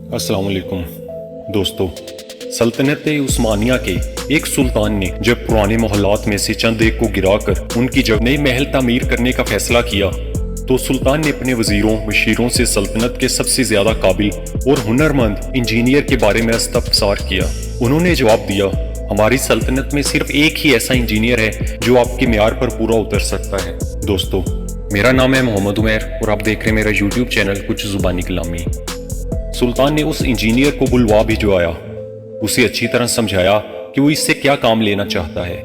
अस्सलाम वालेकुम दोस्तों। सल्तनत उस्मानिया के एक सुल्तान ने जब पुराने मोहल्लात में से चंद एक को गिराकर उनकी जगह नए महल तामीर करने का फैसला किया तो सुल्तान ने अपने वजीरों मशीरों से सल्तनत के सबसे ज्यादा काबिल और हुनरमंद इंजीनियर के बारे में इस्तफसार किया। उन्होंने जवाब दिया, हमारी सल्तनत में सिर्फ एक ही ऐसा इंजीनियर है जो आपके म्यार पर पूरा उतर सकता है। दोस्तों, मेरा नाम है मोहम्मद उमैर और आप देख रहे हैं मेरा यूट्यूब चैनल कुछ जुबानी कलामी। सुल्तान ने उस इंजीनियर को बुलवा भिजवाया, उसे अच्छी तरह समझाया कि वो इससे क्या काम लेना चाहता है।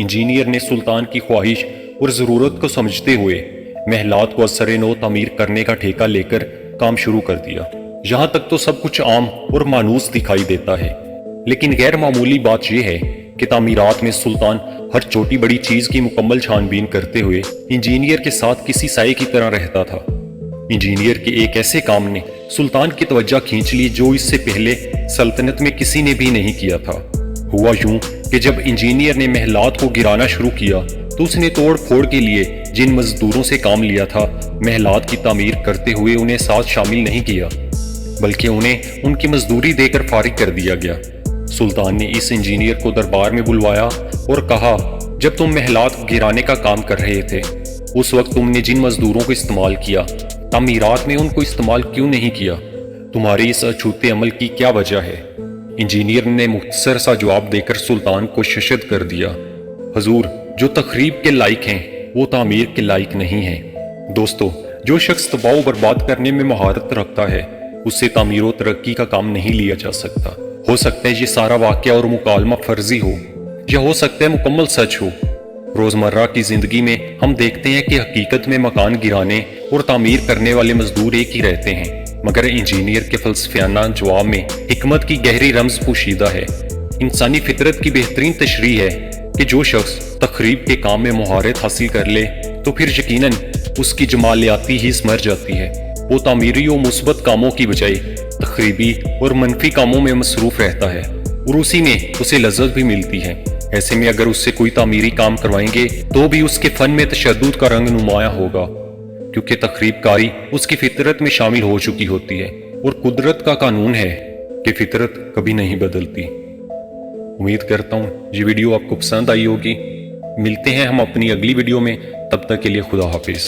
इंजीनियर ने सुल्तान की ख्वाहिश और ज़रूरत को समझते हुए महलात को असर नो तामीर करने का ठेका लेकर काम शुरू कर दिया। यहाँ तक तो सब कुछ आम और मानूस दिखाई देता है, लेकिन गैर मामूली बात यह है कि तामीरात में सुल्तान हर छोटी बड़ी चीज की मुकम्मल छानबीन करते हुए इंजीनियर के साथ किसी साये की तरह रहता था। इंजीनियर के एक ऐसे काम ने सुल्तान की तवज्जो खींच ली जो इससे पहले सल्तनत में किसी ने भी नहीं किया था। हुआ यूं कि जब इंजीनियर ने महलात को गिराना शुरू किया तो उसने तोड़ फोड़ के लिए जिन मजदूरों से काम लिया था, महलात की तामीर करते हुए उन्हें साथ शामिल नहीं किया, बल्कि उन्हें उनकी मजदूरी देकर फारिग कर दिया गया। सुल्तान ने इस इंजीनियर को दरबार में बुलवाया और कहा, जब तुम महलात गिराने का काम कर रहे थे उस वक्त तुमने जिन मजदूरों को इस्तेमाल किया, तामीरात में उनको इस्तेमाल क्यों नहीं किया? तुम्हारे इस अछूते अमल की क्या वजह है? इंजीनियर ने मुख्तसर सा जवाब देकर सुल्तान को शशद कर दिया, हुजूर, जो तखरीब के लायक हैं वो तामीर के लायक नहीं हैं। दोस्तों, जो शख्स तबाह बर्बाद करने में महारत रखता है उससे तामीर और तरक्की का काम नहीं लिया जा सकता। हो सकता है ये सारा वाकया और मुकालमा फर्जी हो, या हो सकता है मुकम्मल सच हो। रोजमर्रा की जिंदगी में हम देखते हैं कि हकीकत में मकान गिराने और तामीर करने वाले मजदूर एक ही रहते हैं, मगर इंजीनियर के फलसफियाना जवाब में हिकमत की गहरी रमज पोशीदा है। इंसानी फितरत की बेहतरीन तशरीह है कि जो शख्स तखरीब के काम में महारत हासिल कर ले तो फिर यकीनन उसकी जमालियाती हिस्स मर जाती है। वो तामीरी और मुस्बत कामों की बजाय तखरीबी और मनफी कामों में मसरूफ रहता है और उसी में उसे लज्जत भी मिलती है। ऐसे में अगर उससे कोई तामीरी काम करवाएंगे तो भी उसके फन में तशद्दुद का रंग नुमाया होगा, क्योंकि तखरीबकारी उसकी फितरत में शामिल हो चुकी होती है और कुदरत का कानून है कि फितरत कभी नहीं बदलती। उम्मीद करता हूँ ये वीडियो आपको पसंद आई होगी। मिलते हैं हम अपनी अगली वीडियो में, तब तक के लिए खुदा हाफिज।